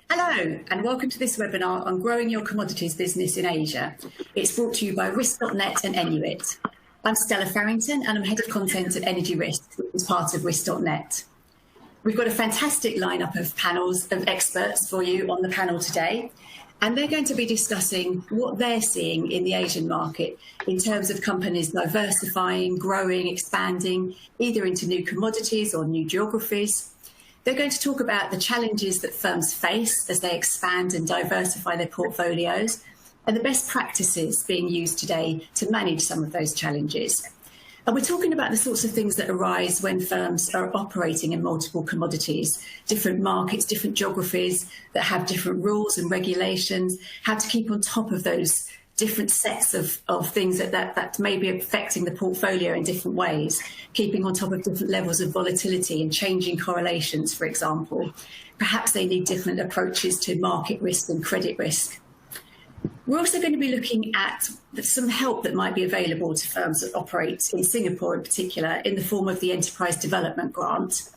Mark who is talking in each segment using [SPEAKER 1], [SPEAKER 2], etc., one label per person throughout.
[SPEAKER 1] Hello, and welcome to this webinar on growing your commodities business in Asia. It's brought to you by Risk.net and Enuit. I'm Stella Farrington, and I'm Head of Content at Energy Risk, which is part of Risk.net. We've got a fantastic lineup of panels of experts for you on the panel today, and they're going to be discussing what they're seeing in the Asian market in terms of companies diversifying, growing, expanding, either into new commodities or new geographies. They're going to talk about the challenges that firms face as they expand and diversify their portfolios and the best practices being used today to manage some of those challenges. And we're talking about the sorts of things that arise when firms are operating in multiple commodities, different markets, different geographies that have different rules and regulations, how to keep on top of those different sets of things that may be affecting the portfolio in different ways, keeping on top of different levels of volatility and changing correlations, for example. Perhaps they need different approaches to market risk and credit risk. We're also going to be looking at some help that might be available to firms that operate in Singapore in particular in the form of the Enterprise Development Grant.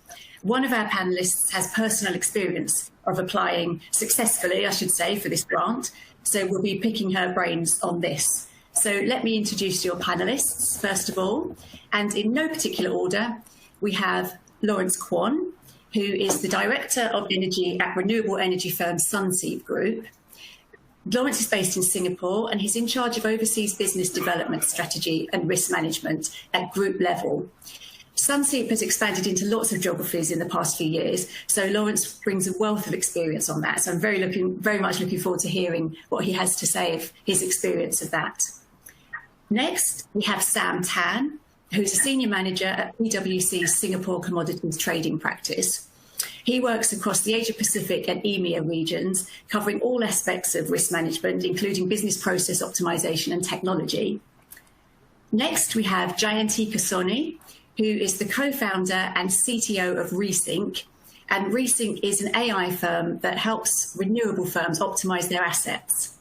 [SPEAKER 1] One of our panellists has personal experience of applying successfully, I should say, for this grant. So we'll be picking her brains on this. So let me introduce your panellists, first of all. And in no particular order, we have Lawrence Kwan, who is the Director of Energy at renewable energy firm Sunseap Group. Lawrence is based in Singapore, and he's in charge of overseas business development strategy and risk management at group level. Sunseap has expanded into lots of geographies in the past few years, so Lawrence brings a wealth of experience on that. So I'm very much looking forward to hearing what he has to say of his experience of that. Next, we have Sam Tan, who's a senior manager at PwC's Singapore Commodities Trading Practice. He works across the Asia-Pacific and EMEA regions, covering all aspects of risk management, including business process optimization and technology. Next, we have Jayantika Soni, who is the co-founder and CTO of Resync. And Resync is an AI firm that helps renewable firms optimize their assets.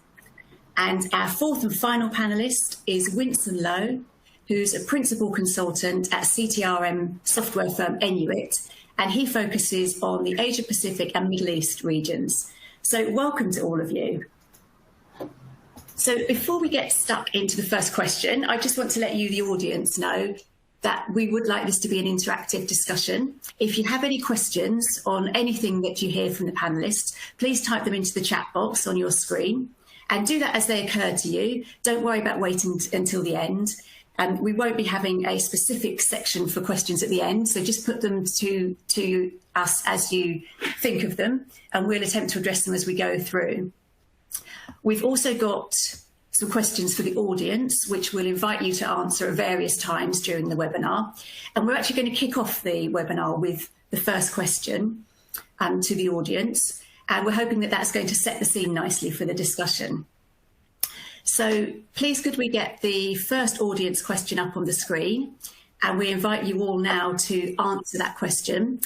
[SPEAKER 1] And our fourth and final panelist is Winston Lowe, who's a principal consultant at CTRM software firm Enuit, and he focuses on the Asia-Pacific and Middle East regions. So welcome to all of you. So before we get stuck into the first question, I just want to let you, the audience, know that we would like this to be an interactive discussion. If you have any questions on anything that you hear from the panellists, please type them into the chat box on your screen and do that as they occur to you. Don't worry about waiting until the end. We won't be having a specific section for questions at the end, so just put them to us as you think of them, and we'll attempt to address them as we go through. We've also got some questions for the audience, which we'll invite you to answer at various times during the webinar. And we're actually going to kick off the webinar with the first question to the audience. And we're hoping that that's going to set the scene nicely for the discussion. So please could we get the first audience question up on the screen? And we invite you all now to answer that question.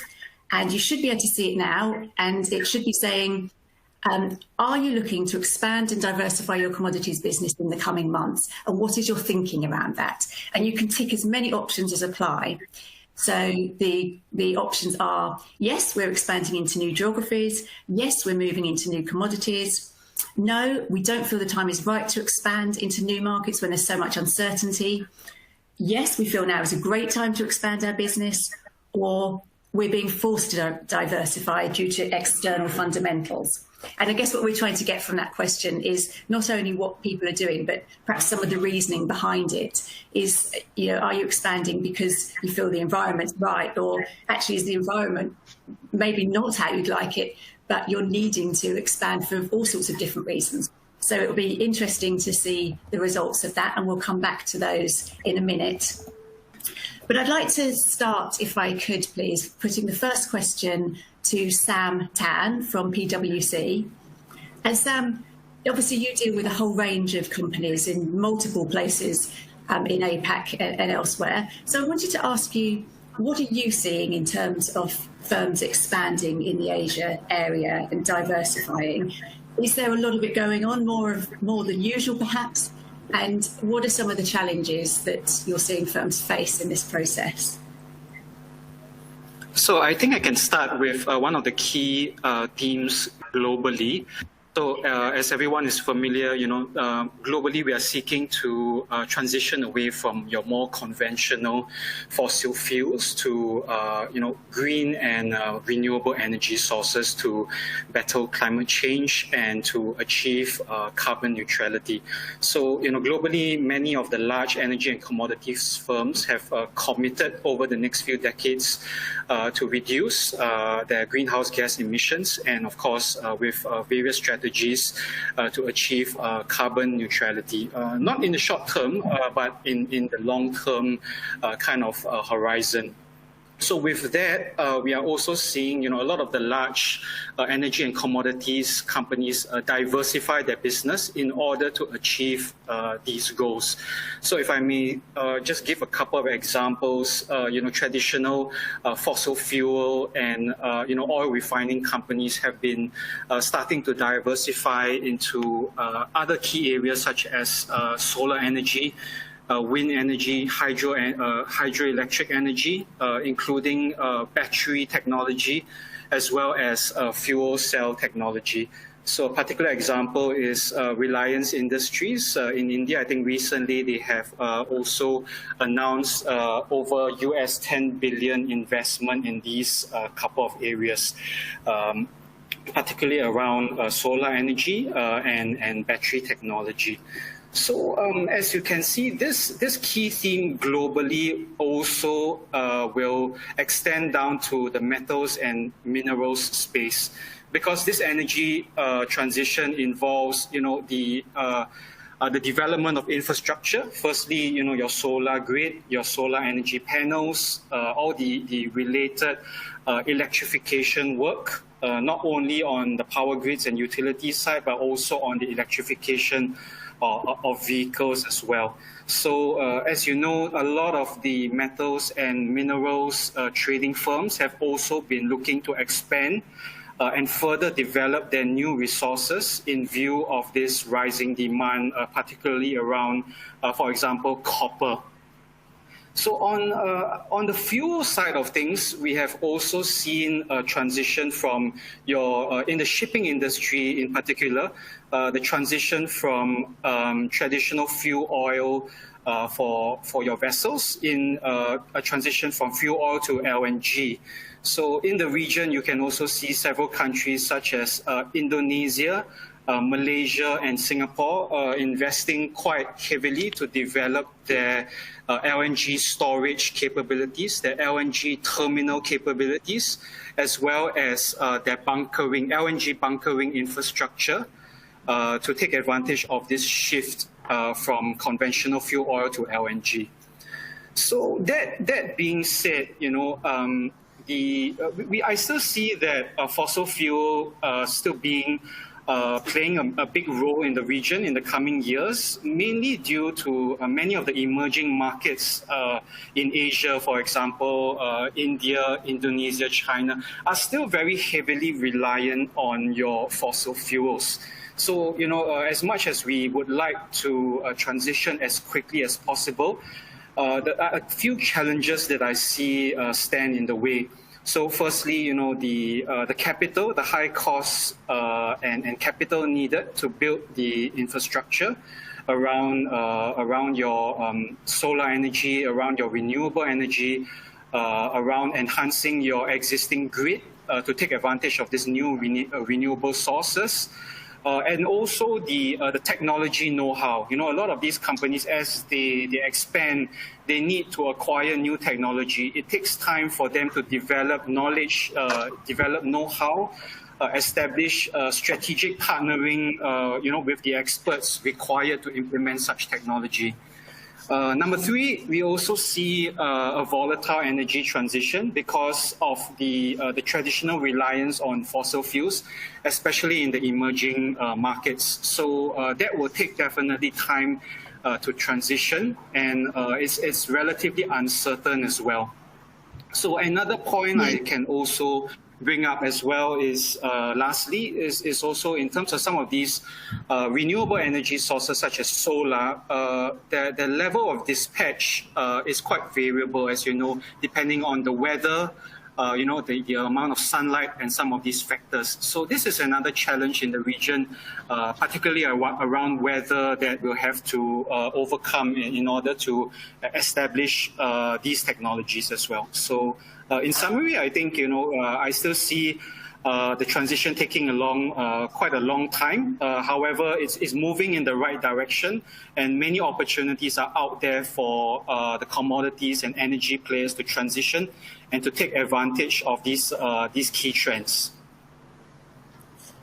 [SPEAKER 1] And you should be able to see it now. And it should be saying, are you looking to expand and diversify your commodities business in the coming months? And what is your thinking around that? And you can tick as many options as apply. So the options are, yes, we're expanding into new geographies. Yes, we're moving into new commodities. No, we don't feel the time is right to expand into new markets when there's so much uncertainty. Yes, we feel now is a great time to expand our business. Or we're being forced to diversify due to external fundamentals. And I guess what we're trying to get from that question is not only what people are doing, but perhaps some of the reasoning behind it is, are you expanding because you feel the environment's right, or actually is the environment maybe not how you'd like it, but you're needing to expand for all sorts of different reasons. So it'll be interesting to see the results of that, and we'll come back to those in a minute. But I'd like to start, if I could please, putting the first question to Sam Tan from PwC. And Sam, obviously you deal with a whole range of companies in multiple places in APAC and elsewhere. So I wanted to ask you, what are you seeing in terms of firms expanding in the Asia area and diversifying? Is there a lot of it going on, more than usual perhaps? And what are some of the challenges that you're seeing firms face in this process?
[SPEAKER 2] So I think I can start with one of the key themes globally. So as everyone is familiar, globally we are seeking to transition away from your more conventional fossil fuels to, green and renewable energy sources to battle climate change and to achieve carbon neutrality. So, globally, many of the large energy and commodities firms have committed over the next few decades to reduce their greenhouse gas emissions and, of course, with various strategies to achieve carbon neutrality, not in the short term, but in the long term kind of horizon. So with that, we are also seeing, a lot of the large energy and commodities companies diversify their business in order to achieve these goals. So if I may just give a couple of examples, traditional fossil fuel and, oil refining companies have been starting to diversify into other key areas such as solar energy, wind energy, hydroelectric energy, including battery technology, as well as fuel cell technology. So a particular example is Reliance Industries in India. I think recently they have also announced over US 10 billion investment in these couple of areas, particularly around solar energy and battery technology. So as you can see, this key theme globally also will extend down to the metals and minerals space, because this energy transition involves, the development of infrastructure. Firstly, your solar grid, your solar energy panels, all the related electrification work, not only on the power grids and utility side, but also on the electrification of vehicles as well. So as you know, a lot of the metals and minerals trading firms have also been looking to expand and further develop their new resources in view of this rising demand, particularly around, for example, copper. So on the fuel side of things, we have also seen a transition from in the shipping industry in particular, the transition from traditional fuel oil for your vessels in a transition from fuel oil to LNG. So in the region, you can also see several countries such as Indonesia, Malaysia and Singapore investing quite heavily to develop their LNG storage capabilities, their LNG terminal capabilities, as well as their LNG bunkering infrastructure to take advantage of this shift from conventional fuel oil to LNG. So that being said, I still see that fossil fuel still being playing a big role in the region in the coming years, mainly due to many of the emerging markets in Asia, for example, India, Indonesia, China, are still very heavily reliant on your fossil fuels. So, as much as we would like to transition as quickly as possible, a few challenges that I see stand in the way. So firstly, the capital, the high costs and capital needed to build the infrastructure around your solar energy, around your renewable energy, around enhancing your existing grid to take advantage of these new renewable sources. And also the technology know-how. A lot of these companies, as they expand, they need to acquire new technology. It takes time for them to develop knowledge, develop know-how, establish strategic partnering, with the experts required to implement such technology. Number three, we also see a volatile energy transition because of the traditional reliance on fossil fuels, especially in the emerging markets. So that will take definitely time to transition, and it's relatively uncertain as well. So another point I can also bring up as well is, lastly, is also in terms of some of these renewable energy sources such as solar, the level of dispatch is quite variable, as you know, depending on the weather, the amount of sunlight and some of these factors. So this is another challenge in the region, particularly around weather, that we'll have to overcome in order to establish these technologies as well. So in summary, I think, I still see the transition taking quite a long time. However, it's moving in the right direction, and many opportunities are out there for the commodities and energy players to transition and to take advantage of these key trends.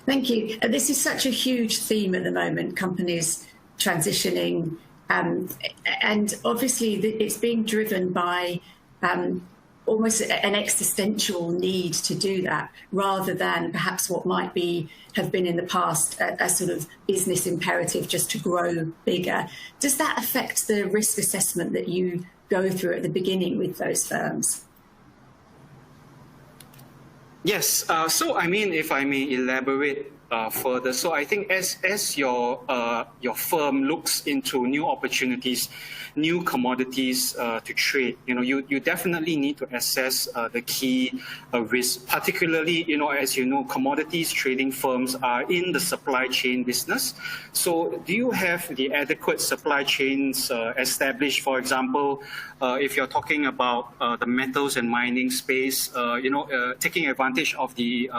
[SPEAKER 1] Thank you. This is such a huge theme at the moment, companies transitioning, and obviously it's being driven by almost an existential need to do that, rather than perhaps what might have been in the past a sort of business imperative just to grow bigger. Does that affect the risk assessment that you go through at the beginning with those firms?
[SPEAKER 2] Yes. So, I mean, if I may elaborate further, so I think as your firm looks into new opportunities, new commodities to trade, you definitely need to assess the key risks. Particularly, as you know, commodities trading firms are in the supply chain business. So, do you have the adequate supply chains established? For example, if you're talking about the metals and mining space, taking advantage of the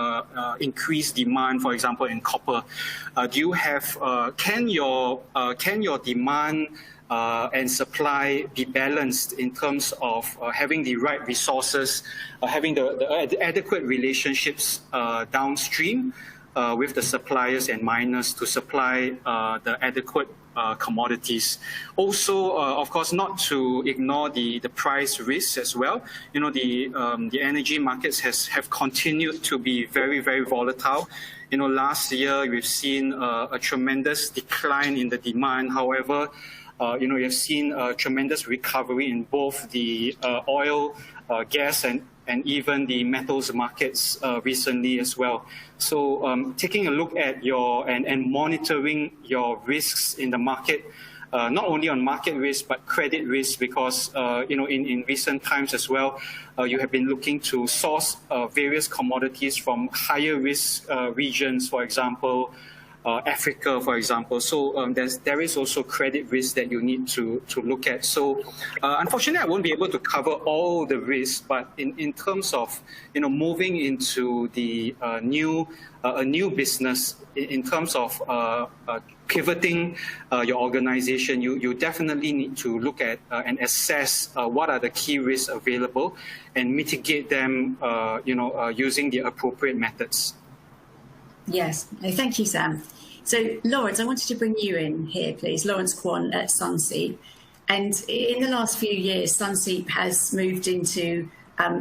[SPEAKER 2] increased demand, for example, in copper, do you have? Can your demand and supply be balanced in terms of having the right resources, having the adequate relationships downstream with the suppliers and miners to supply the adequate commodities. Also, of course, not to ignore the price risks as well. The energy markets have continued to be very, very volatile. Last year we've seen a tremendous decline in the demand. However, you've seen a tremendous recovery in both the oil, gas, and even the metals markets recently as well. So taking a look at and monitoring your risks in the market, not only on market risk, but credit risk, because, in recent times as well, you have been looking to source various commodities from higher risk regions, for example, Africa, for example. So there is also credit risk that you need to look at. So unfortunately, I won't be able to cover all the risks, but in terms of moving into the a new business, in terms of pivoting your organization, you definitely need to look at and assess what are the key risks available and mitigate them using the appropriate methods.
[SPEAKER 1] Yes, thank you, Sam. So, Lawrence, I wanted to bring you in here, please. Lawrence Kwan at Sunseap. And in the last few years, Sunseap has moved into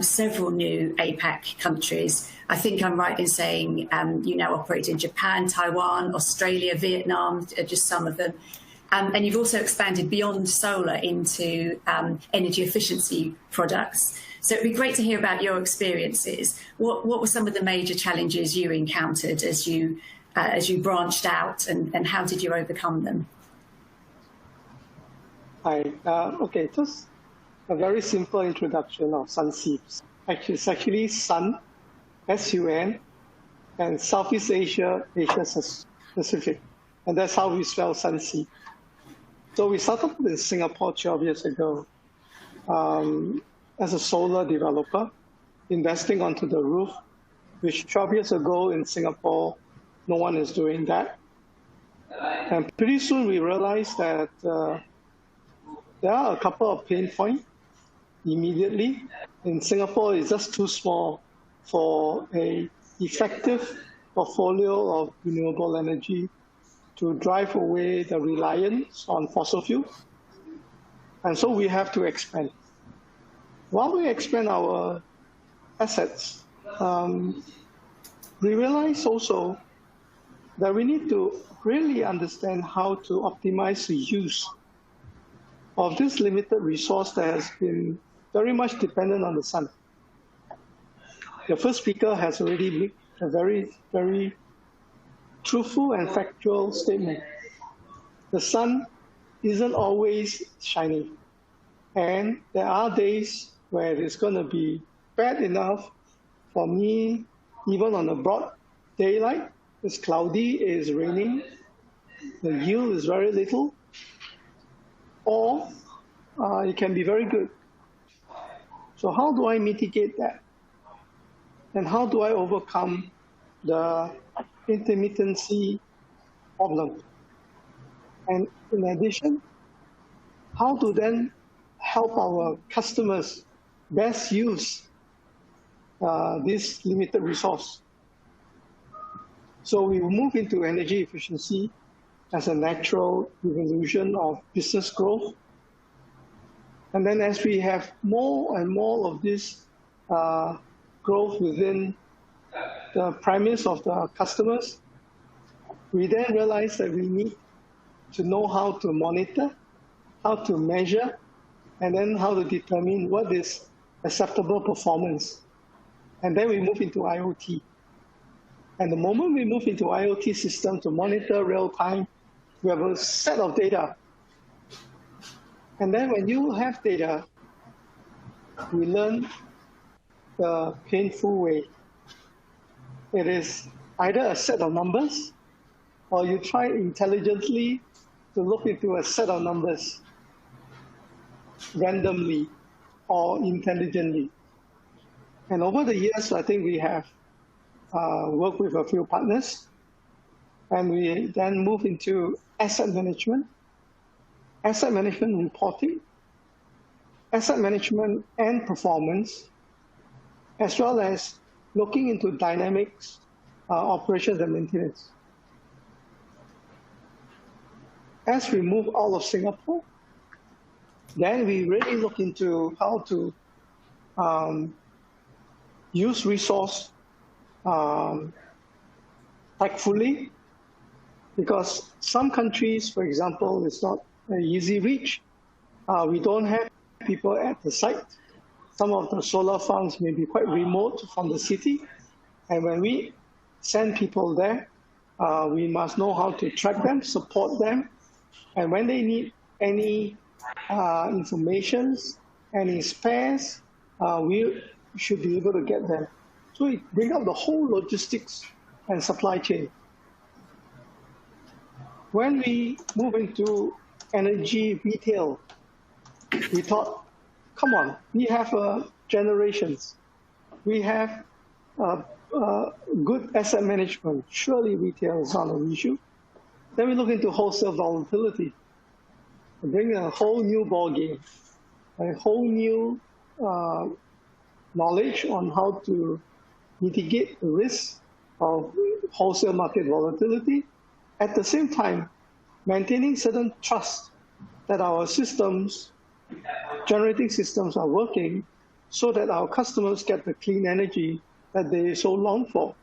[SPEAKER 1] several new APAC countries. I think I'm right in saying you now operate in Japan, Taiwan, Australia, Vietnam, just some of them. And you've also expanded beyond solar into energy efficiency products. So it'd be great to hear about your experiences. What were some of the major challenges you encountered as you branched out, and how did you overcome them?
[SPEAKER 3] Hi. Okay, just a very simple introduction of Sunseap. It's actually Sun, S-U-N, and Southeast Asia, Asia Pacific. And that's how we spell Sunseap. So we started in Singapore 12 years ago. As a solar developer, investing onto the roof, which 12 years ago in Singapore, no one is doing that. And pretty soon we realized that there are a couple of pain points immediately. In Singapore, it's just too small for an effective portfolio of renewable energy to drive away the reliance on fossil fuels. And so we have to expand. While we expand our assets, we realize also that we need to really understand how to optimize the use of this limited resource that has been very much dependent on the sun. The first speaker has already made a very, very truthful and factual statement. The sun isn't always shining. And there are days where it's going to be bad enough For me, even on a broad daylight, it's cloudy, it's raining, the yield is very little, or it can be very good. So how do I mitigate that? And how do I overcome the intermittency problem? And in addition, how to then help our customers best use this limited resource? So we will move into energy efficiency as a natural evolution of business growth. And then as we have more and more of this growth within the premise of the customers, we then realize that we need to know how to monitor, how to measure, and then how to determine what is acceptable performance. And then we move into IoT. And the moment we move into IoT system to monitor real time, we have a set of data. And then when you have data, we learn the painful way. It is either a set of numbers, or you try intelligently to look into a set of numbers randomly or intelligently. And over the years, I think we have worked with a few partners, and we then move into asset management reporting, asset management and performance, as well as looking into dynamics, operations and maintenance. As we move out of Singapore, then we really look into how to use resource tactfully, because some countries, for example, it's not an easy reach. We don't have people at the site. Some of the solar farms may be quite remote from the city. And when we send people there, we must know how to track them, support them. And when they need any information, any spares, we should be able to get them. So we bring up the whole logistics and supply chain. When we move into energy retail, we thought, come on, we have generations. We have good asset management. Surely retail is not an issue. Then we look into wholesale volatility. We bring a whole new ballgame, a whole new knowledge on how to mitigate the risk of wholesale market volatility. At the same time, maintaining certain trust that our systems, generating systems are working so that our customers get the clean energy that they so long for.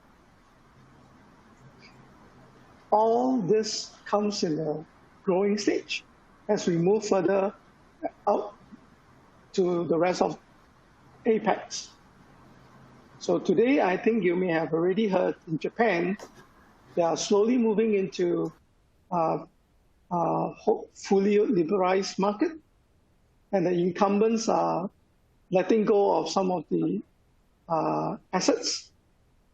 [SPEAKER 3] All this comes in a growing stage as we move further out to the rest of APEX. So today, I think you may have already heard in Japan, they are slowly moving into fully liberalized market, and the incumbents are letting go of some of the assets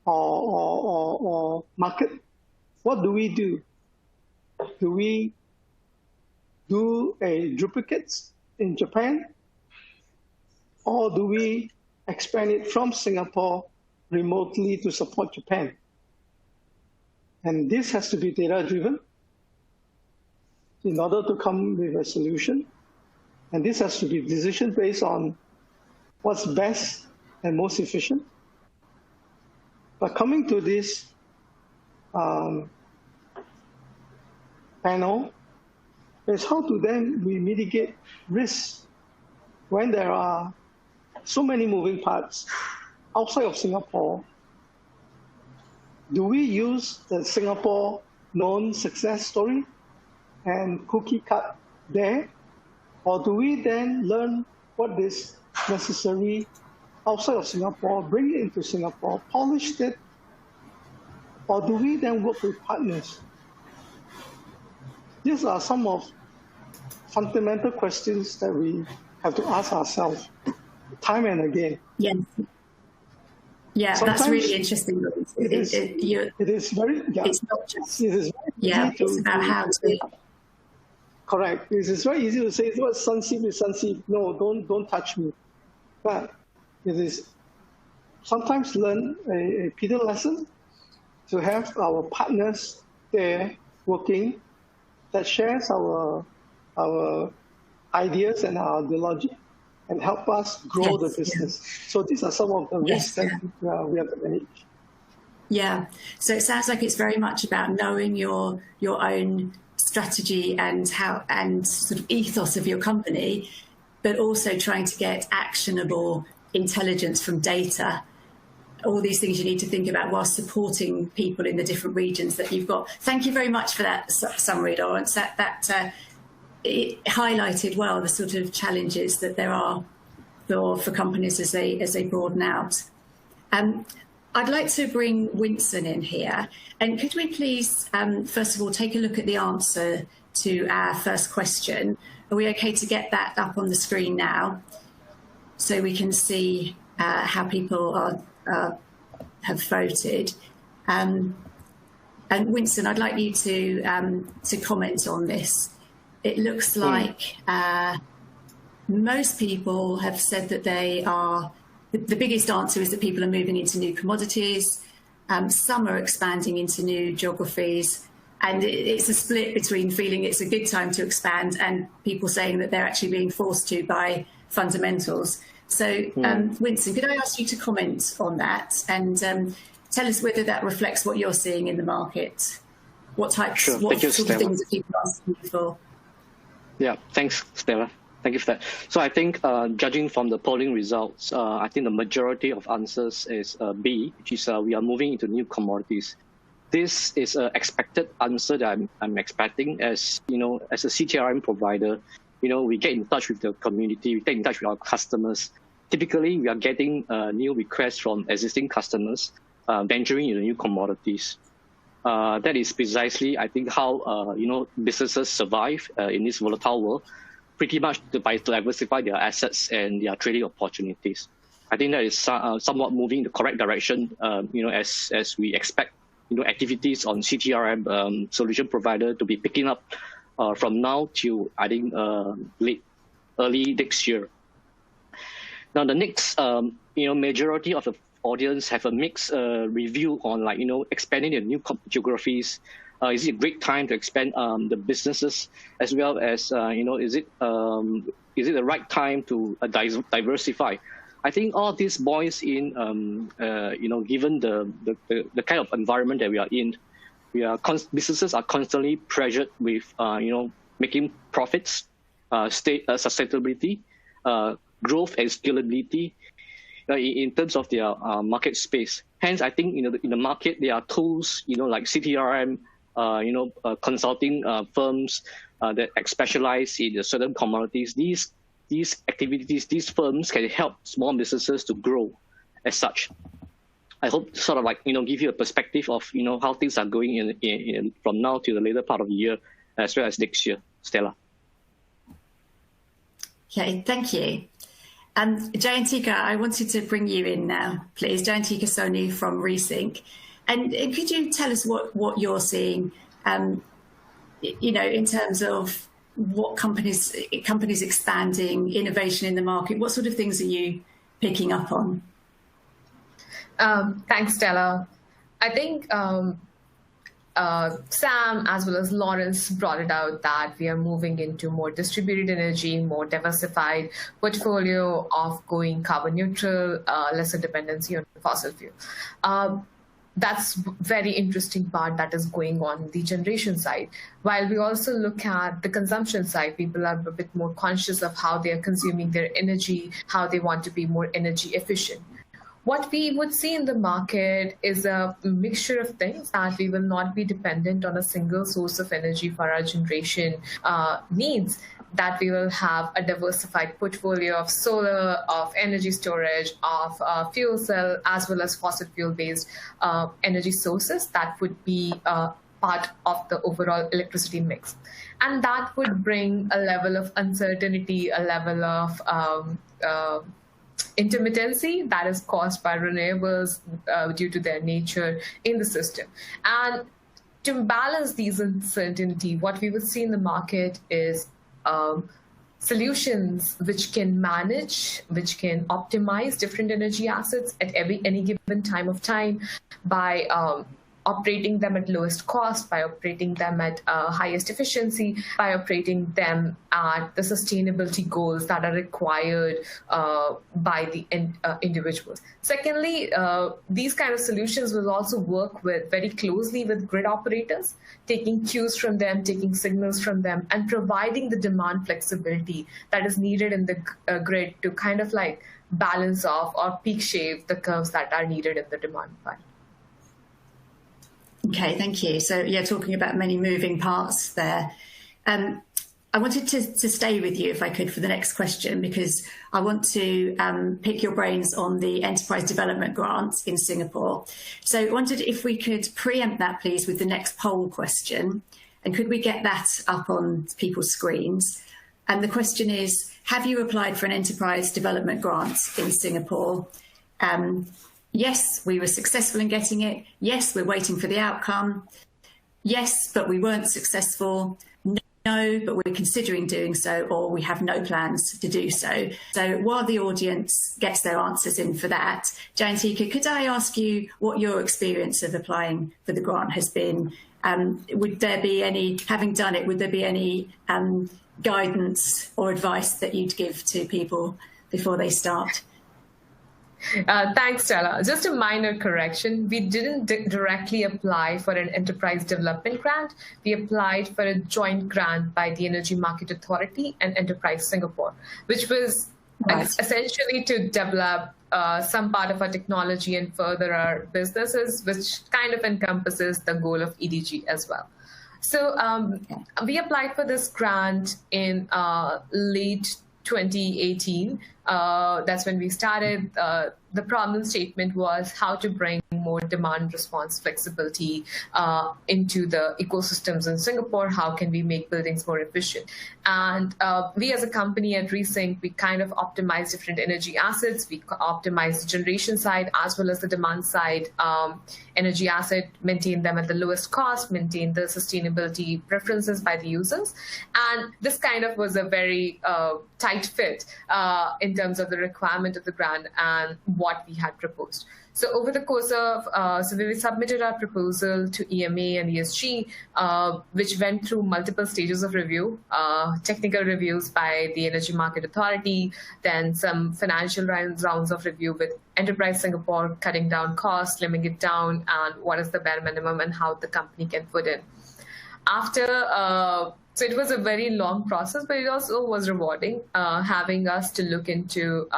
[SPEAKER 3] or market. What do we do? Do we do a duplicates in Japan, or do we expand it from Singapore remotely to support Japan? And this has to be data-driven in order to come with a solution. And this has to be decision based on what's best and most efficient. But coming to this panel is how to then we mitigate risks when there are so many moving parts outside of Singapore. Do we use the Singapore known success story and cookie cut there? Or do we then learn what is necessary outside of Singapore, bring it into Singapore, polish it? Or do we then work with partners? These are some of fundamental questions that we have to ask ourselves time and again.
[SPEAKER 1] Yes. Yeah,
[SPEAKER 3] Sometimes
[SPEAKER 1] that's really interesting.
[SPEAKER 3] It is very, yeah,
[SPEAKER 1] it's not just,
[SPEAKER 3] it is very easy
[SPEAKER 1] it's about how to.
[SPEAKER 3] Correct. It is very easy to say, "What sunseed is sunseed." No, don't touch me. But it is sometimes learn a Peter lesson to have our partners there working that shares our ideas and our ideology and help us grow the business. So these are some of the risks that we have to manage.
[SPEAKER 1] Yeah. So it sounds like it's very much about knowing your own strategy and sort of ethos of your company, but also trying to get actionable intelligence from data. All these things you need to think about while supporting people in the different regions that you've got. Thank you very much for that summary, Lawrence. That it highlighted well the sort of challenges that there are for companies as they broaden out. I'd like to bring Winston in here. And could we please, first of all, take a look at the answer to our first question? Are we okay to get that up on the screen now so we can see how people have voted? And Winston, I'd like you to comment on this. It looks like most people have said that they are. The biggest answer is that people are moving into new commodities. Some are expanding into new geographies. And it's a split between feeling it's a good time to expand and people saying that they're actually being forced to by fundamentals. So, Winston, could I ask you to comment on that and tell us whether that reflects what you're seeing in the market? What types, what sort of things are people asking you for?
[SPEAKER 4] Yeah, thanks, Stella. Thank you for that. So I think judging from the polling results, I think the majority of answers is B, which is we are moving into new commodities. This is an expected answer that I'm expecting as, as a CTRM provider. We get in touch with the community, we get in touch with our customers. Typically, we are getting new requests from existing customers venturing into new commodities. That is precisely, I think, how businesses survive in this volatile world, pretty much by diversify their assets and their trading opportunities. I think that is somewhat moving in the correct direction, as we expect, activities on CTRM solution provider to be picking up from now till, I think, early next year. Now, the next, majority of the audience have a mixed review on, expanding the new geographies. Is it a great time to expand the businesses, as well as, is it the right time to diversify? I think all this boils in, given the kind of environment that we are in, businesses are constantly pressured with, making profits, sustainability, growth and scalability in terms of their market space. Hence, I think in the market there are tools, like CTRM, consulting firms that specialize in certain commodities. These activities, these firms can help small businesses to grow as such. I hope sort of give you a perspective of how things are going in from now to the later part of the year as well as next year. Stella.
[SPEAKER 1] Okay, thank you. Jayantika, I wanted to bring you in now, please. Jayantika Sonu from Resync. And could you tell us what you're seeing, in terms of what companies expanding, innovation in the market? What sort of things are you picking up on?
[SPEAKER 5] Thanks, Stella. I think Sam as well as Lawrence brought it out that we are moving into more distributed energy, more diversified portfolio of going carbon neutral, lesser dependency on fossil fuel. That's very interesting part that is going on the generation side. While we also look at the consumption side, people are a bit more conscious of how they are consuming their energy, how they want to be more energy efficient. What we would see in the market is a mixture of things, that we will not be dependent on a single source of energy for our generation needs, that we will have a diversified portfolio of solar, of energy storage, of fuel cell, as well as fossil fuel-based energy sources that would be part of the overall electricity mix. And that would bring a level of uncertainty, a level of intermittency that is caused by renewables due to their nature in the system. And to balance these uncertainty, what we would see in the market is solutions which can manage, which can optimize different energy assets at any given time by operating them at lowest cost, by operating them at highest efficiency, by operating them at the sustainability goals that are required by the individuals. Secondly, these kind of solutions will also work very closely with grid operators, taking cues from them, taking signals from them, and providing the demand flexibility that is needed in the grid to kind of like balance off or peak shave the curves that are needed in the demand side.
[SPEAKER 1] Okay, thank you. So yeah, talking about many moving parts there. I wanted to stay with you, if I could, for the next question, because I want to pick your brains on the Enterprise Development Grant in Singapore. So I wondered if we could preempt that, please, with the next poll question. And could we get that up on people's screens? And the question is, have you applied for an Enterprise Development Grant in Singapore? Yes, we were successful in getting it. Yes, we're waiting for the outcome. Yes, but we weren't successful. No, but we're considering doing so, or we have no plans to do so. So while the audience gets their answers in for that, Jayantika, could I ask you what your experience of applying for the grant has been? Would there be any, having done it, would there be any guidance or advice that you'd give to people before they start?
[SPEAKER 5] Thanks, Stella. Just a minor correction. We didn't directly apply for an enterprise development grant. We applied for a joint grant by the Energy Market Authority and Enterprise Singapore, which was essentially to develop some part of our technology and further our businesses, which kind of encompasses the goal of EDG as well. So we applied for this grant in late 2018. That's when we started. The problem statement was how to bring more demand response flexibility into the ecosystems in Singapore. How can we make buildings more efficient? And we as a company at Resync, we kind of optimize different energy assets. We optimize the generation side as well as the demand side energy asset, maintain them at the lowest cost, maintain the sustainability preferences by the users. And this kind of was a very tight fit in terms of the requirement of the grant and what we had proposed. So over the course of, so we submitted our proposal to EMA and ESG, which went through multiple stages of review, technical reviews by the Energy Market Authority, then some financial rounds of review with Enterprise Singapore, cutting down costs, slimming it down, and what is the bare minimum and how the company can put in. After, so it was a very long process, but it also was rewarding, having us to look into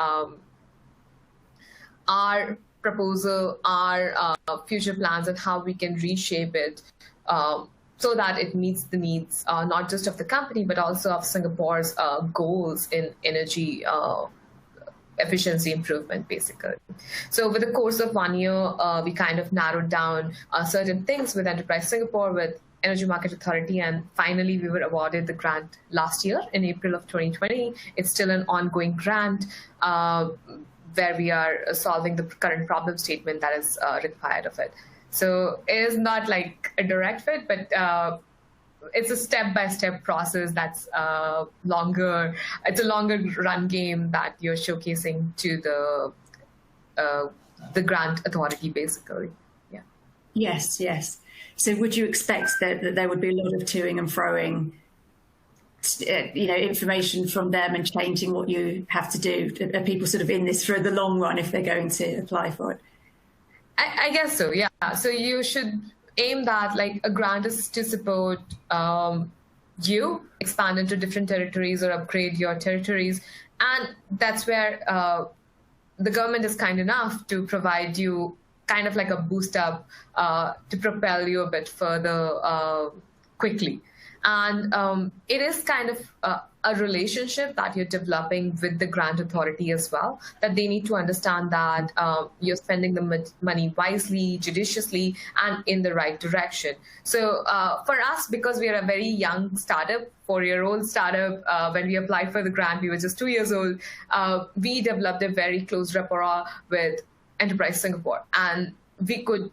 [SPEAKER 5] our proposal, our future plans, and how we can reshape it so that it meets the needs not just of the company, but also of Singapore's goals in energy efficiency improvement, basically. So over the course of 1 year, we kind of narrowed down certain things with Enterprise Singapore, with Energy Market Authority, and finally we were awarded the grant last year in April of 2020. It's still an ongoing grant where we are solving the current problem statement that is required of it. So it is not like a direct fit, but it's a step-by-step process that's longer. It's a longer run game that you're showcasing to the grant authority, basically. Yeah.
[SPEAKER 1] Yes, yes. So would you expect that there would be a lot of toing and froing, information from them and changing what you have to do? Are people sort of in this for the long run if they're going to apply for it?
[SPEAKER 5] I guess so, yeah. So you should aim that, like, a grant is to support you expand into different territories or upgrade your territories. And that's where the government is kind enough to provide you kind of like a boost up to propel you a bit further quickly. And it is kind of a relationship that you're developing with the grant authority as well, that they need to understand that you're spending the money wisely, judiciously, and in the right direction. So for us, because we are a very young startup, 4-year-old startup, when we applied for the grant, we were just 2 years old, we developed a very close rapport with Enterprise Singapore. And we could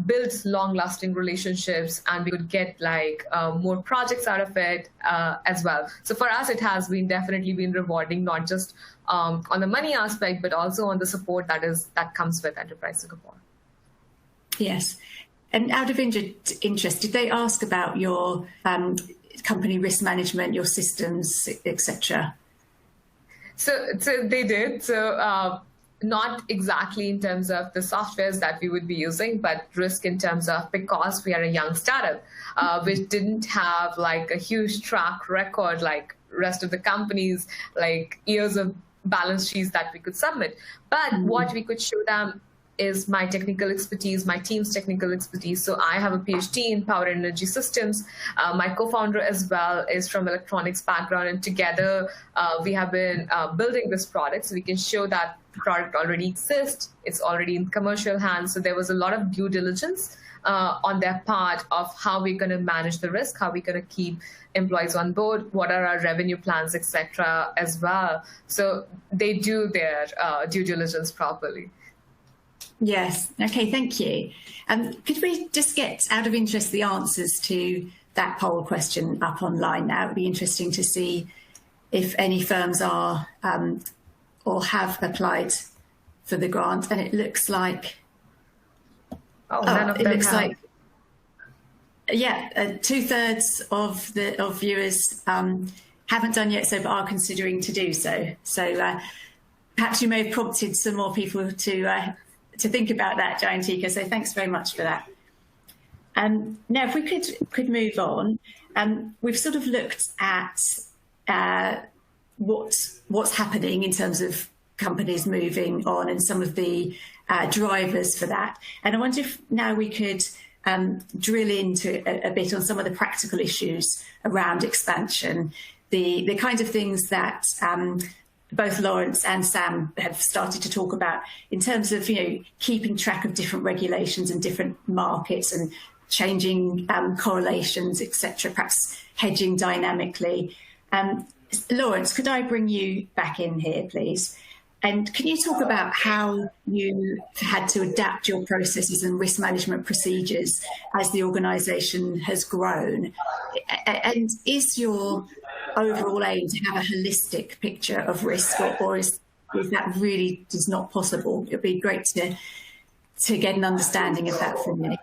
[SPEAKER 5] build long-lasting relationships, and we could get more projects out of it as well. So for us, it has definitely been rewarding, not just on the money aspect, but also on the support that comes with Enterprise Singapore.
[SPEAKER 1] Yes. And out of interest, did they ask about your company risk management, your systems, etc.? So
[SPEAKER 5] they did. So not exactly in terms of the softwares that we would be using, but risk in terms of, because we are a young startup, which didn't have a huge track record like rest of the companies, years of balance sheets that we could submit. But what we could show them is my technical expertise, my team's technical expertise. So I have a PhD in power and energy systems. My co-founder as well is from electronics background, and together we have been building this product. So we can show that the product already exists, it's already in commercial hands. So there was a lot of due diligence on their part of how we're going to manage the risk, how we're going to keep employees on board, what are our revenue plans, etc. as well. So they do their due diligence properly.
[SPEAKER 1] Yes. Okay, thank you. Could we just get, out of interest, the answers to that poll question up online now? It would be interesting to see if any firms are or have applied for the grant. And it looks like,
[SPEAKER 5] none of
[SPEAKER 1] it
[SPEAKER 5] them
[SPEAKER 1] looks
[SPEAKER 5] have.
[SPEAKER 1] like, yeah, 2/3 of viewers haven't done yet, but are considering to do so. So perhaps you may have prompted some more people to think about that, Jayantika. So thanks very much for that. Now, if we could move on, we've sort of looked at what's happening in terms of companies moving on and some of the drivers for that. And I wonder if now we could drill into a bit on some of the practical issues around expansion, the kind of things that both Lawrence and Sam have started to talk about in terms of, keeping track of different regulations and different markets and changing correlations, etc., perhaps hedging dynamically. Lawrence, could I bring you back in here, please? And can you talk about how you had to adapt your processes and risk management procedures as the organisation has grown? And is your overall aim to have a holistic picture of risk, or is that really just not possible? It'd be great to get an understanding of that from you.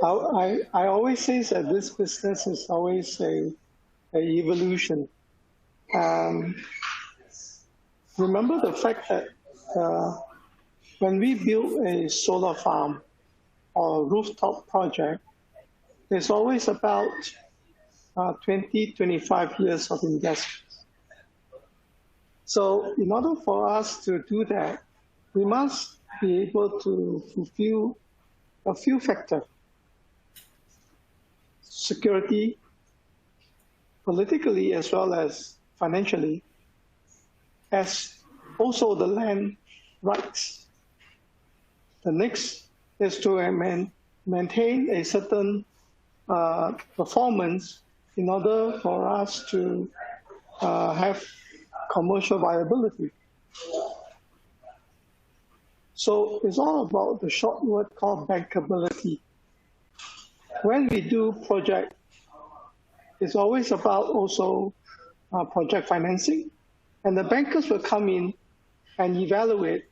[SPEAKER 3] I always say that this business is always a evolution. Remember the fact that when we build a solar farm or a rooftop project, there's always about 20-25 years of investment. So in order for us to do that, we must be able to fulfill a few factors: security, politically as well as financially, as also the land rights. The next is to maintain a certain performance in order for us to have commercial viability. So it's all about the short word called bankability. When we do project, it's always about also project financing, and the bankers will come in and evaluate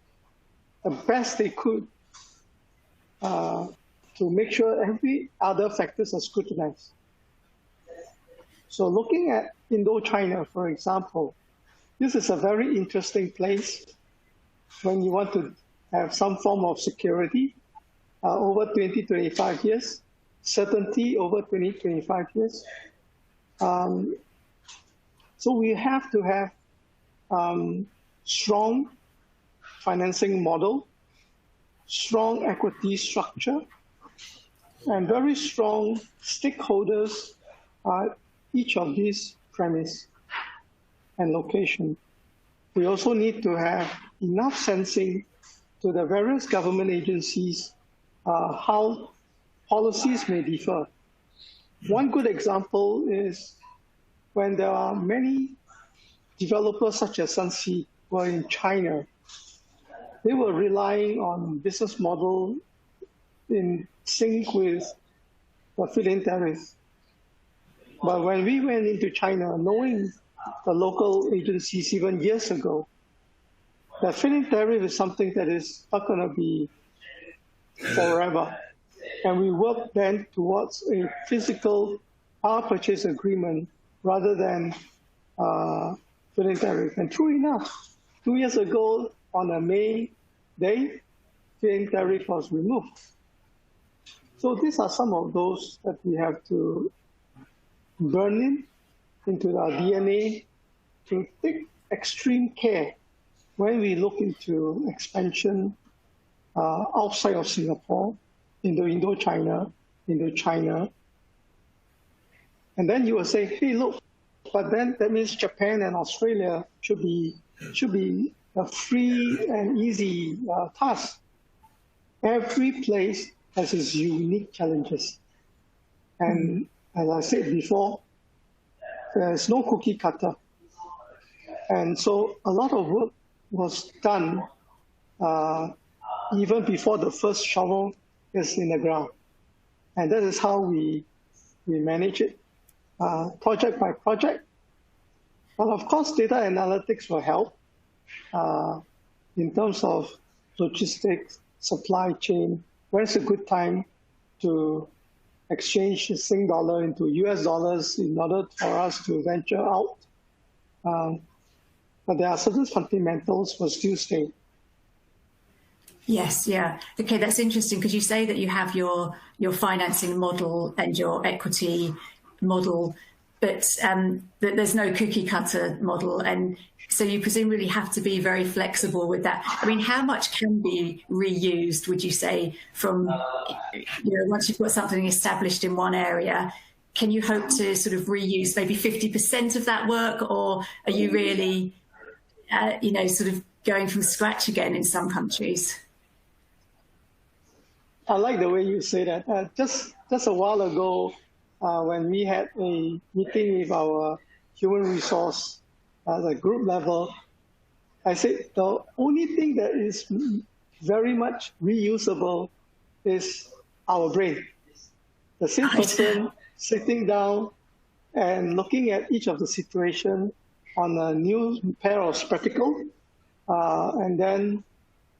[SPEAKER 3] the best they could to make sure every other factors are scrutinized. So looking at Indochina, for example, this is a very interesting place when you want to have some form of security over 20-25 years, certainty over 20-25 years. So we have to have strong financing model, strong equity structure, and very strong stakeholders are each of these premise and location. We also need to have enough sensing to the various government agencies how policies may differ. One good example is when there are many developers such as Sunseed were in China, they were relying on business model in sync with the feed-in tariff. But when we went into China, knowing the local agencies even years ago, the feed-in tariff is something that is not going to be forever. And we worked then towards a physical power purchase agreement rather than feed-in tariff. And true enough, 2 years ago on a May day, feed-in tariff was removed. So these are some of those that we have to burn into our DNA to take extreme care when we look into expansion outside of Singapore, into Indochina. And then you will say, hey, look, but then that means Japan and Australia should be a free and easy task. Every place has its unique challenges. And as I said before, there's no cookie cutter. And so a lot of work was done even before the first shovel is in the ground. And that is how we manage it, project by project. But of course, data analytics will help in terms of logistics, supply chain. When's a good time to exchange the Sing dollar into US dollars in order for us to venture out? But there are certain fundamentals will still stay.
[SPEAKER 1] Yes, yeah. Okay, that's interesting because you say that you have your financing model and your equity model, but there's no cookie cutter model. And so you presumably have to be very flexible with that. I mean, how much can be reused, would you say, from, once you've got something established in one area, can you hope to sort of reuse maybe 50% of that work, or are you really, sort of going from scratch again in some countries?
[SPEAKER 3] I like the way you say that. Just a while ago, when we had a meeting with our human resource at the group level, I said the only thing that is very much reusable is our brain. The same person sitting down and looking at each of the situation on a new pair of spectacles, and then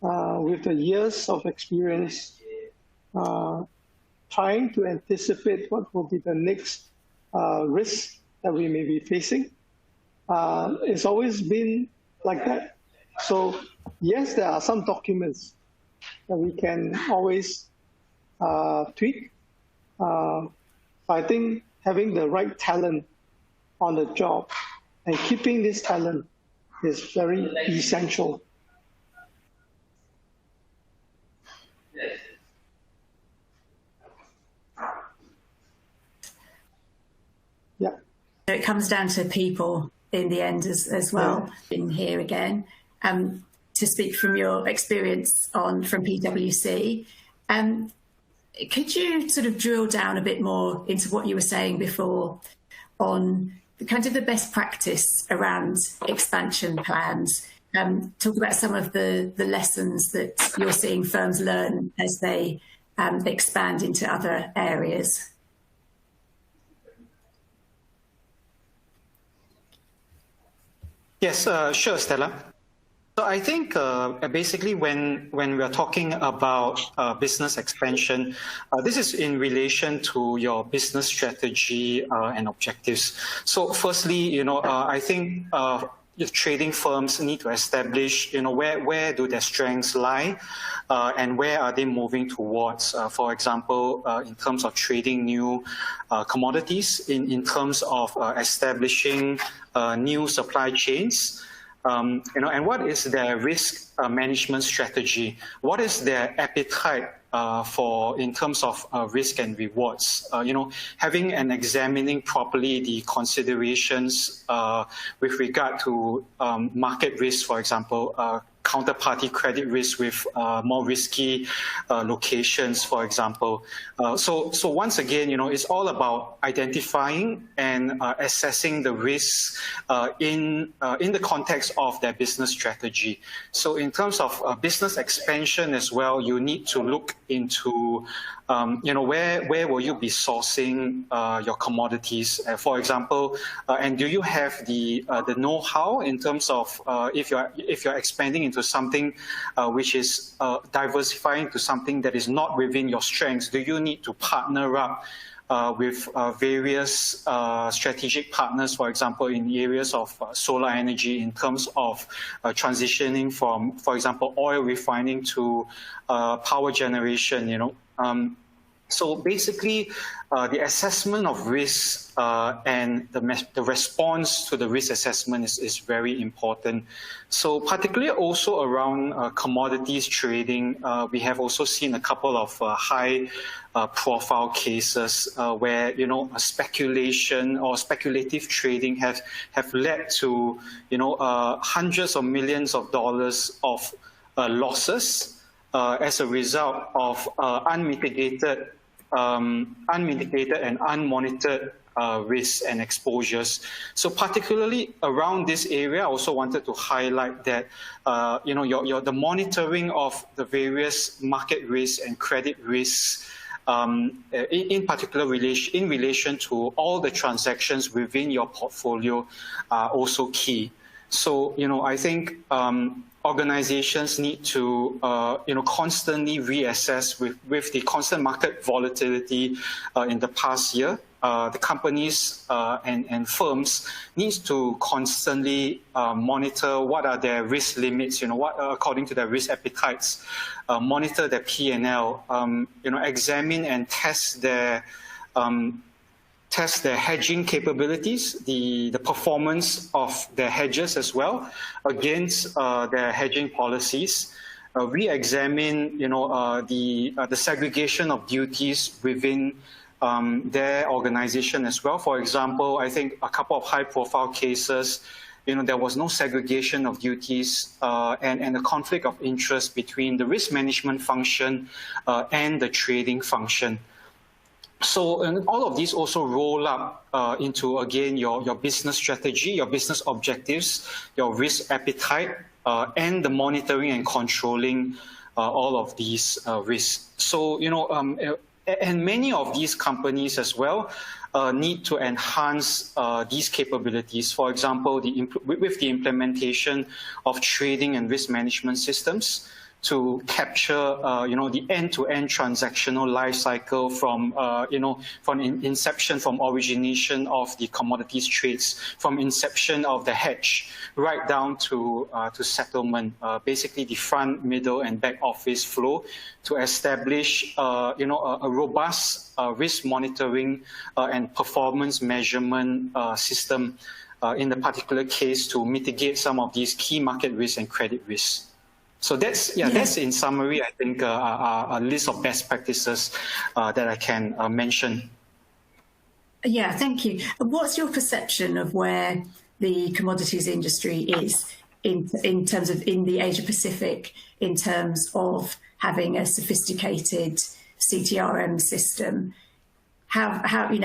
[SPEAKER 3] with the years of experience, trying to anticipate what will be the next risk that we may be facing. It's always been like that. So yes, there are some documents that we can always tweak. I think having the right talent on the job and keeping this talent is very essential. Yeah.
[SPEAKER 1] So it comes down to people in the end as well. Yeah. In here again, to speak from your experience from PwC, could you sort of drill down a bit more into what you were saying before on kind of the best practice around expansion plans? Talk about some of the lessons that you're seeing firms learn as they expand into other areas.
[SPEAKER 2] Yes, sure, Stella. So I think basically when we are talking about business expansion, this is in relation to your business strategy and objectives. So firstly, I think trading firms need to establish, where do their strengths lie, and where are they moving towards, for example, in terms of trading new commodities, in terms of establishing new supply chains, and what is their risk management strategy? What is their appetite in terms of risk and rewards? Having and examining properly the considerations with regard to market risk, for example, counterparty credit risk with more risky locations, for example. So once again, it's all about identifying and assessing the risks in the context of their business strategy. So in terms of business expansion as well, you need to look into where will you be sourcing your commodities, for example, and do you have the know-how in terms of if you're expanding into something which is diversifying to something that is not within your strengths? Do you need to partner up with various strategic partners, for example, in the areas of solar energy, in terms of transitioning from, for example, oil refining to power generation? So basically, the assessment of risk and the response to the risk assessment is very important. So particularly also around commodities trading, we have also seen a couple of high profile cases where speculation or speculative trading have led to hundreds of millions of dollars of losses as a result of unmitigated and unmonitored risks and exposures. So particularly around this area, I also wanted to highlight that the monitoring of the various market risks and credit risks, in particular in relation to all the transactions within your portfolio, are also key. So I think organizations need to constantly reassess with the constant market volatility in the past year. The companies and firms needs to constantly monitor what are their risk limits, what according to their risk appetites, monitor their P&L, examine and test their hedging capabilities, the performance of their hedges as well against their hedging policies. Re-examine, the segregation of duties within their organization as well. For example, I think a couple of high-profile cases, there was no segregation of duties and a conflict of interest between the risk management function and the trading function. So and all of these also roll up into, again, your business strategy, your business objectives, your risk appetite, and the monitoring and controlling all of these risks. So, and many of these companies as well need to enhance these capabilities. For example, with the implementation of trading and risk management systems to capture, the end-to-end transactional life cycle from inception, from origination of the commodities trades, from inception of the hedge, right down to settlement. Basically, the front, middle, and back office flow to establish, a robust risk monitoring and performance measurement system in the particular case to mitigate some of these key market risks and credit risks. So that's in summary, I think, a list of best practices that I can mention.
[SPEAKER 1] Yeah, thank you. What's your perception of where the commodities industry is in terms of in the Asia Pacific, in terms of having a sophisticated CTRM system? How do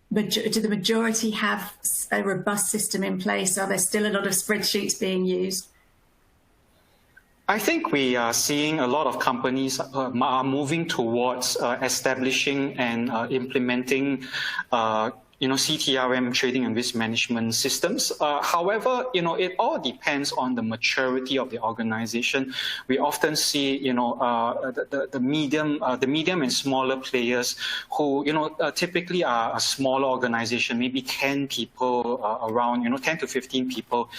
[SPEAKER 1] the majority have a robust system in place? Are there still a lot of spreadsheets being used?
[SPEAKER 2] I think we are seeing a lot of companies are moving towards establishing and implementing CTRM, trading and risk management systems. However, it all depends on the maturity of the organization. We often see, the medium and smaller players who, typically are a smaller organization, maybe 10 people around, 10 to 15 people,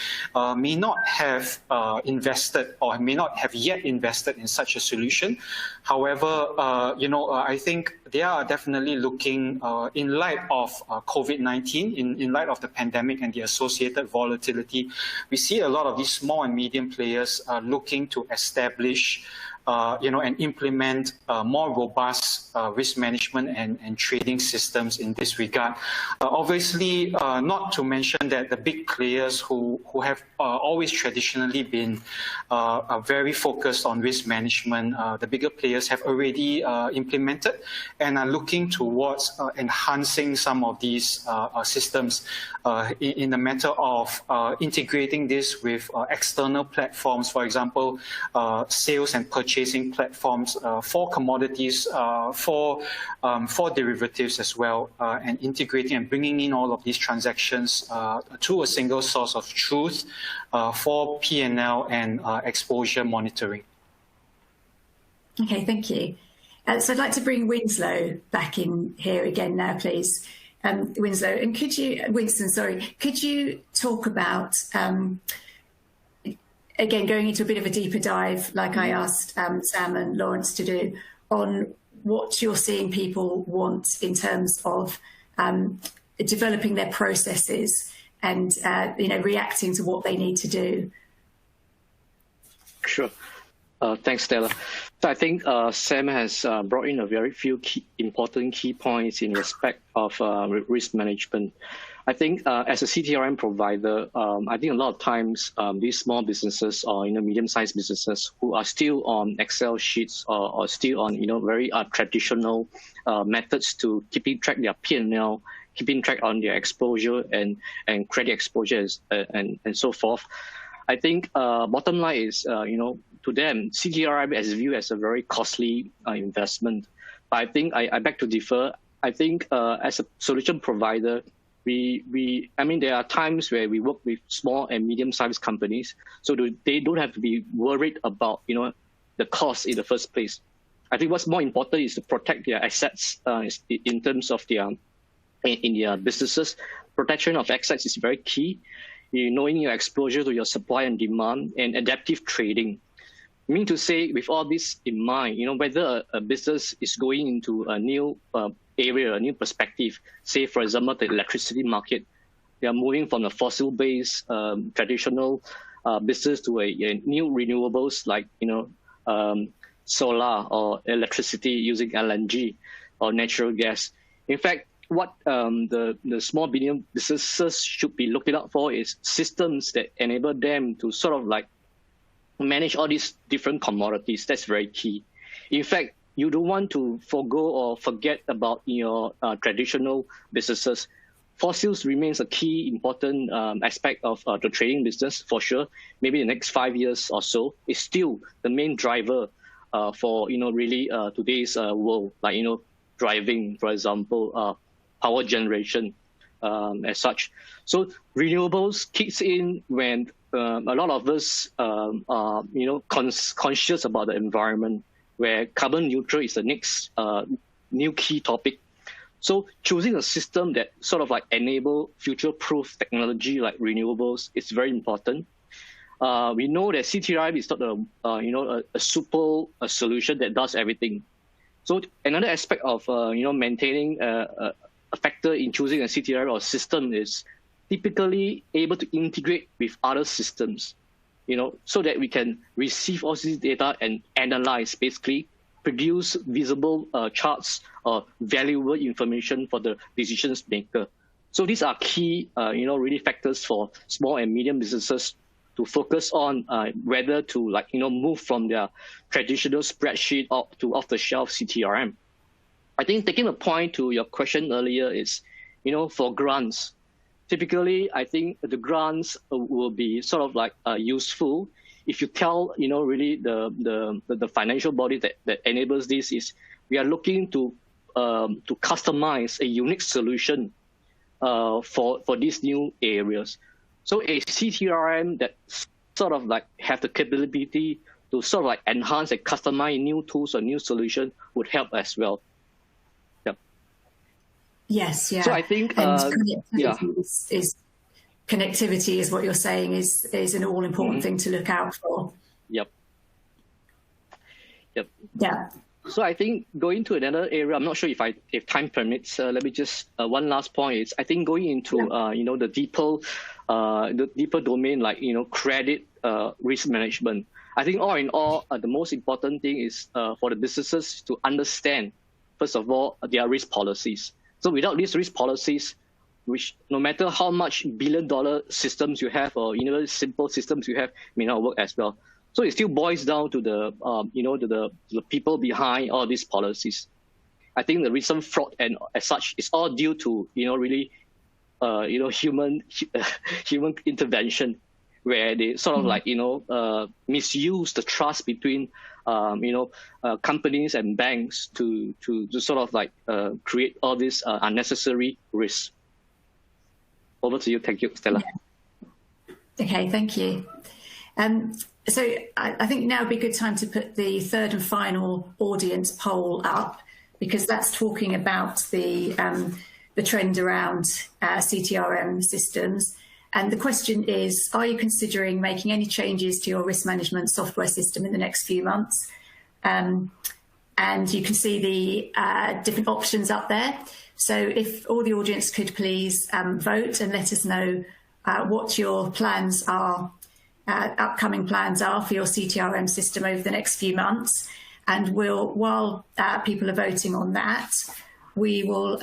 [SPEAKER 2] may not have invested or may not have yet invested in such a solution. However, I think they are definitely looking in light of COVID-19, in light of the pandemic and the associated volatility, we see a lot of these small and medium players looking to establish and implement more robust risk management and trading systems in this regard. Obviously, not to mention that the big players who have always traditionally been very focused on risk management, the bigger players have already implemented and are looking towards enhancing some of these systems in the matter of integrating this with external platforms, for example, sales and purchasing platforms for commodities, for derivatives as well, and integrating and bringing in all of these transactions to a single source of truth for P&L and exposure monitoring.
[SPEAKER 1] Okay, thank you. So I'd like to bring Winslow back in here again now, please. Winslow, and Winston, could you talk about, again, going into a bit of a deeper dive, like I asked Sam and Lawrence to do, on what you're seeing people want in terms of developing their processes and reacting to what they need to do?
[SPEAKER 4] Sure. Thanks, Stella. So I think Sam has brought in a very few important key points in respect of risk management. I think as a CTRM provider, I think a lot of times these small businesses or medium-sized businesses who are still on Excel sheets or still on very traditional methods to keeping track their P&L, keeping track on their exposure and credit exposures and so forth. I think bottom line is to them, CTRM is viewed as a very costly investment. But I think I beg to differ. I think as a solution provider, there are times where we work with small and medium-sized companies, so they don't have to be worried about the cost in the first place. I think what's more important is to protect their assets in terms of in their businesses. Protection of assets is very key. Knowing your exposure to your supply and demand and adaptive trading. I mean to say, with all this in mind, whether a business is going into a new area, a new perspective, say, for example, the electricity market, they are moving from a fossil-based traditional business to a new renewables like, solar or electricity using LNG or natural gas. In fact, what the small medium businesses should be looking out for is systems that enable them to sort of like manage all these different commodities. That's very key. In fact, you don't want to forgo or forget about your traditional businesses. Fossils remains a key important aspect of the trading business for sure. Maybe the next 5 years or so is still the main driver for really today's world, like driving, for example, power generation as such. So renewables kicks in when a lot of us are conscious about the environment, where carbon neutral is the next new key topic. So choosing a system that sort of like enable future-proof technology like renewables is very important. We know that CTRM is not a super solution that does everything. So another aspect of maintaining a factor in choosing a CTRM or system is typically able to integrate with other systems, so that we can receive all this data and analyze, basically produce visible charts or valuable information for the decisions maker. So these are key, really factors for small and medium businesses to focus on whether to move from their traditional spreadsheet to off-the-shelf CTRM. I think taking a point to your question earlier is, for grants, typically I think the grants will be sort of like useful if you tell, really the financial body that enables this is we are looking to customize a unique solution for these new areas. So a CTRM that sort of like have the capability to sort of like enhance and customize new tools or new solution would help as well. Yeah.
[SPEAKER 1] Yes. Yeah.
[SPEAKER 4] So I think
[SPEAKER 1] connectivity is what you're saying is an all important thing to look out for.
[SPEAKER 4] Yep.
[SPEAKER 1] Yeah.
[SPEAKER 4] So I think going to another area, I'm not sure if time permits. Let me just one last point is I think going into the deeper domain like credit risk management. I think all in all, the most important thing is for the businesses to understand first of all their risk policies. So without these risk policies, which no matter how much billion-dollar systems you have or simple systems you have may not work as well. So it still boils down to the to the people behind all these policies. I think the recent fraud and as such is all due to really human intervention, where they sort of misuse the trust between companies and banks to sort of create all these unnecessary risks. Over to you. Thank you, Stella.
[SPEAKER 1] Yeah. Okay, thank you. So I think now would be a good time to put the third and final audience poll up, because that's talking about the trend around CTRM systems. And the question is, are you considering making any changes to your risk management software system in the next few months? And you can see the different options up there. So if all the audience could please vote and let us know what your plans are, upcoming plans are for your CTRM system over the next few months. And while people are voting on that, we will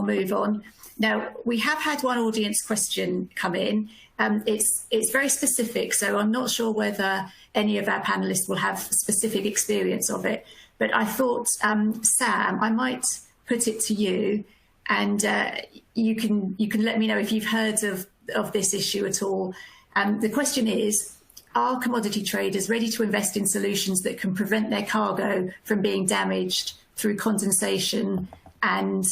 [SPEAKER 1] move on. Now, we have had one audience question come in. It's very specific, so I'm not sure whether any of our panelists will have specific experience of it. But I thought, Sam, I might put it to you, and you can let me know if you've heard of this issue at all. The question is, are commodity traders ready to invest in solutions that can prevent their cargo from being damaged through condensation and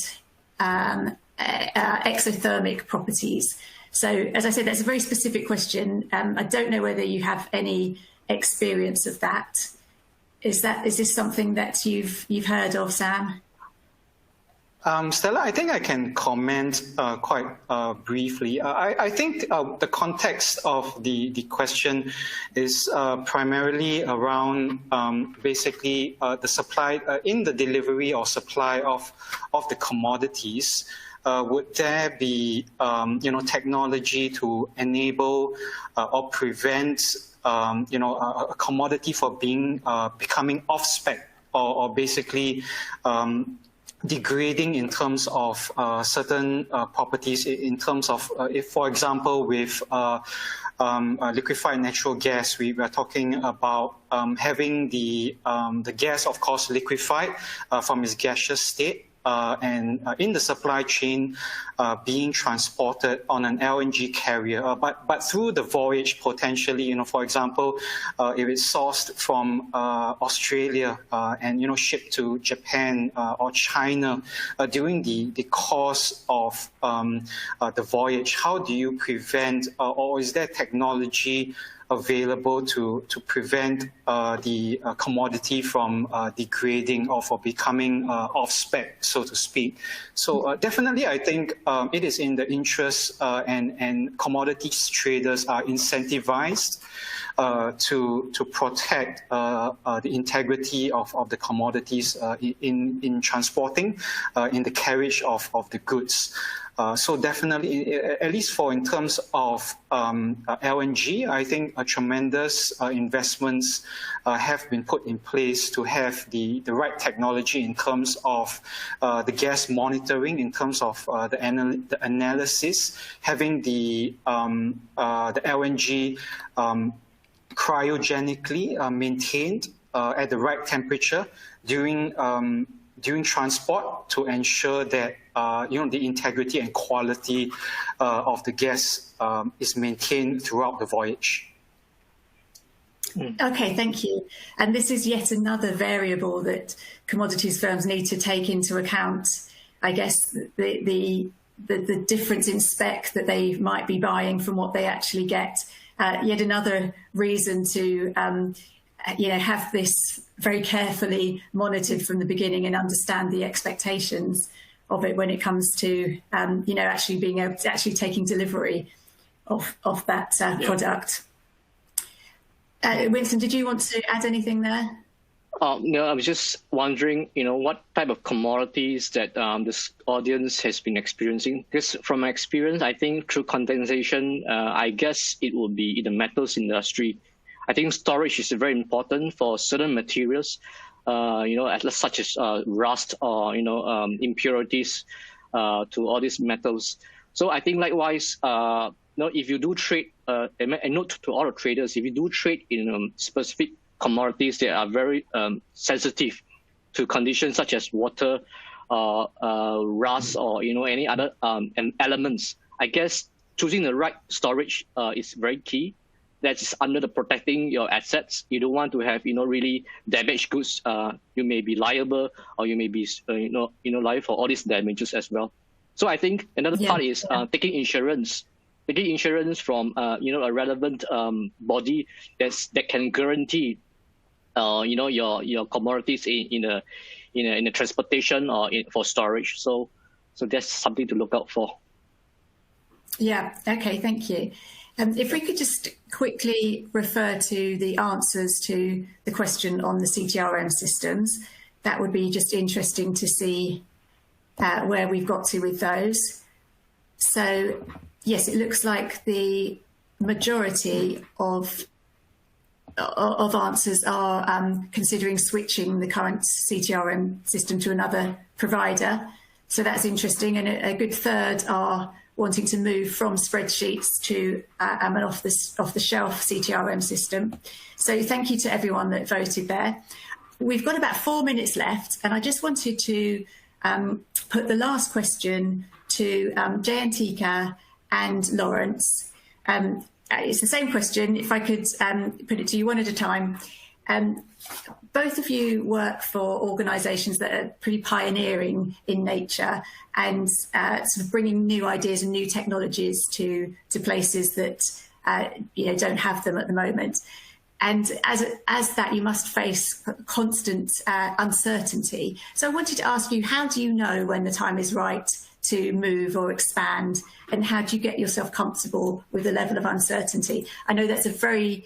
[SPEAKER 1] exothermic properties? So, as I said, that's a very specific question. I don't know whether you have any experience of that. Is this something that you've heard of, Sam?
[SPEAKER 2] Stella, I think I can comment quite briefly. I think the context of the question is primarily around basically the supply in the delivery or supply of the commodities. Would there be technology to enable or prevent a commodity for becoming off spec or basically degrading in terms of certain properties, in terms of if, for example, with liquefied natural gas, we are talking about having the gas, of course, liquefied from its gaseous state. And in the supply chain being transported on an LNG carrier, but through the voyage potentially, for example, if it's sourced from Australia and shipped to Japan or China during the course of the voyage, how do you prevent, or is there technology available to prevent the commodity from degrading or for becoming off spec, so to speak? So definitely, I think it is in the interest and commodities traders are incentivized to protect the integrity of the commodities in transporting, in the carriage of the goods. So definitely, at least in terms of LNG, I think tremendous investments have been put in place to have the right technology in terms of the gas monitoring, in terms of the analysis, having the LNG cryogenically maintained at the right temperature during transport to ensure that the integrity and quality of the gas is maintained throughout the voyage.
[SPEAKER 1] Okay, thank you. And this is yet another variable that commodities firms need to take into account. I guess the difference in spec that they might be buying from what they actually get. Yet another reason to have this very carefully monitored from the beginning and understand the expectations of it when it comes to actually being able to actually taking delivery of that product. Winston, did you want to add anything there?
[SPEAKER 4] I was just wondering, what type of commodities that this audience has been experiencing. Because from my experience, I think through condensation, I guess it will be in the metals industry. I think storage is very important for certain materials, such as rust or impurities to all these metals. So I think likewise, if you do trade, a note to all the traders, if you do trade in specific commodities that are very sensitive to conditions such as water, rust, or any other elements, I guess choosing the right storage is very key. That's under the protecting your assets. You don't want to have really damaged goods. You may be liable, or you may be liable for all these damages as well. So I think another part is taking insurance. Taking insurance from a relevant body that can guarantee your commodities in a transportation or for storage. So that's something to look out for.
[SPEAKER 1] Yeah. Okay. Thank you. If we could just quickly refer to the answers to the question on the CTRM systems, that would be just interesting to see where we've got to with those. So yes, it looks like the majority of answers are considering switching the current CTRM system to another provider. So that's interesting. And a good third are wanting to move from spreadsheets to an off-the-shelf CTRM system. So thank you to everyone that voted there. We've got about 4 minutes left, and I just wanted to put the last question to Jayantika and Lawrence. It's the same question. If I could put it to you one at a time. Both of you work for organisations that are pretty pioneering in nature and sort of bringing new ideas and new technologies to places that don't have them at the moment. And as that, you must face constant uncertainty. So I wanted to ask you, how do you know when the time is right to move or expand, and how do you get yourself comfortable with the level of uncertainty? I know that's a very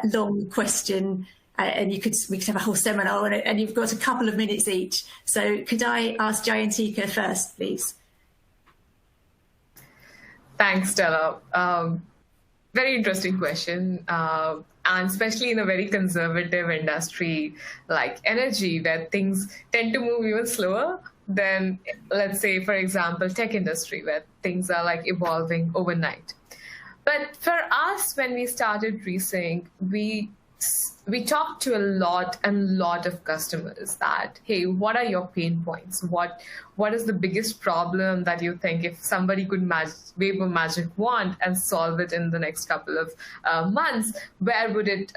[SPEAKER 1] long question, and we could have a whole seminar on it, and you've got a couple of minutes each. So could I ask Jayantika first, please?
[SPEAKER 5] Thanks, Stella. Very interesting question. And especially in a very conservative industry like energy, where things tend to move even slower than, let's say, for example, tech industry, where things are like evolving overnight. But for us, when we started Resync, we talked to a lot of customers that, hey, what are your pain points? What is the biggest problem that you think if somebody could wave a magic wand and solve it in the next couple of months, where would it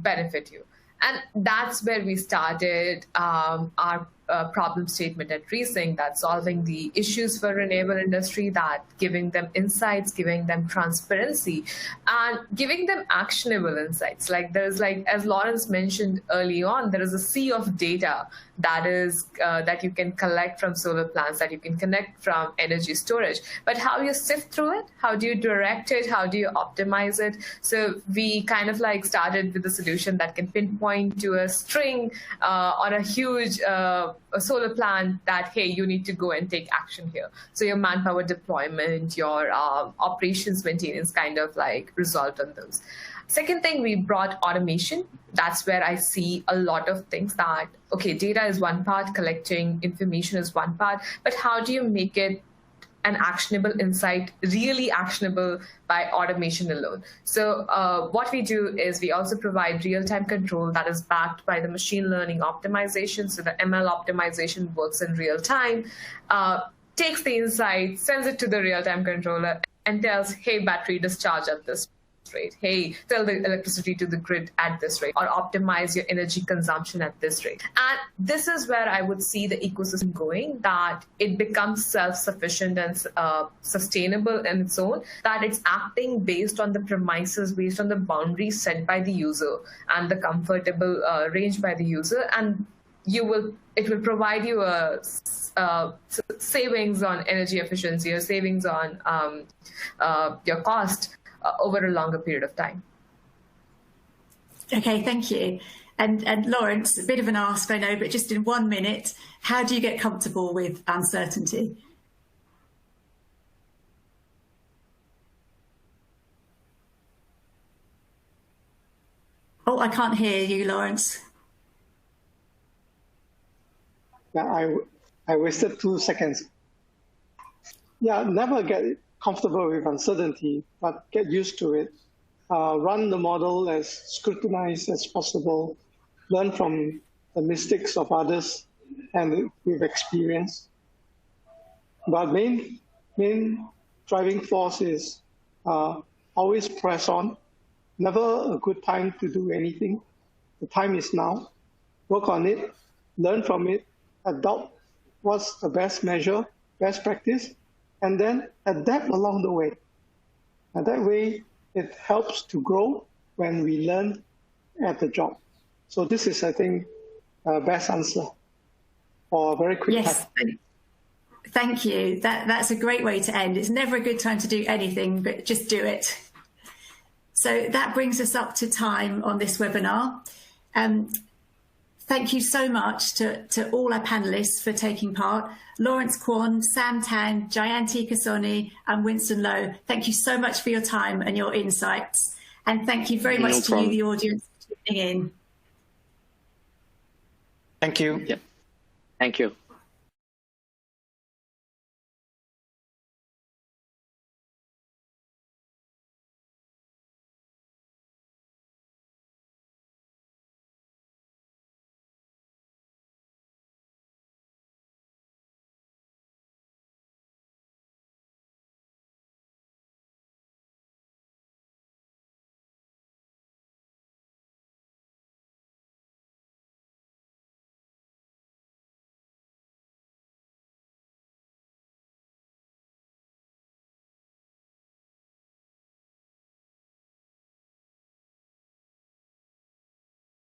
[SPEAKER 5] benefit you? And that's where we started our problem statement at Resync, that solving the issues for renewable industry, that giving them insights, giving them transparency, and giving them actionable insights. Like there's as Lawrence mentioned early on, there is a sea of data that you can collect from solar plants, that you can connect from energy storage. But how you sift through it, how do you direct it, how do you optimize it? So we kind of started with a solution that can pinpoint to a string on a huge a solar plant that, hey, you need to go and take action here. So your manpower deployment, your operations maintenance kind of result on those. Second thing, we brought automation. That's where I see a lot of things that, okay, data is one part, collecting information is one part, but how do you make it an actionable insight, really actionable by automation alone? So what we do is we also provide real-time control that is backed by the machine learning optimization. So the ML optimization works in real time, takes the insight, sends it to the real-time controller, and tells, hey, battery discharge at this rate. Hey, sell the electricity to the grid at this rate, or optimize your energy consumption at this rate. And this is where I would see the ecosystem going, that it becomes self-sufficient and sustainable in its own, that it's acting based on the premises, based on the boundaries set by the user and the comfortable range by the user. And it will provide you a savings on energy efficiency, or savings on your cost over a longer period of time.
[SPEAKER 1] Okay, thank you. And Lawrence, a bit of an ask, I know, but just in 1 minute, how do you get comfortable with uncertainty? Oh, I can't hear you, Lawrence.
[SPEAKER 3] Yeah, I wasted 2 seconds. Yeah, never get comfortable with uncertainty, but get used to it. Run the model as scrutinized as possible. Learn from the mistakes of others and with experience. But main driving force is always press on. Never a good time to do anything. The time is now. Work on it, learn from it, adopt what's the best measure, best practice, and then adapt along the way. And that way, it helps to grow when we learn at the job. So this is, I think, best answer for a very quick time.
[SPEAKER 1] Thank you. That's a great way to end. It's never a good time to do anything, but just do it. So that brings us up to time on this webinar. Thank you so much to all our panelists for taking part. Lawrence Kwon, Sam Tan, Jayanti Kasoni, and Winston Lowe, thank you so much for your time and your insights. And thank you very much to you, the audience, for tuning in.
[SPEAKER 2] Thank you.
[SPEAKER 4] Yeah. Thank you.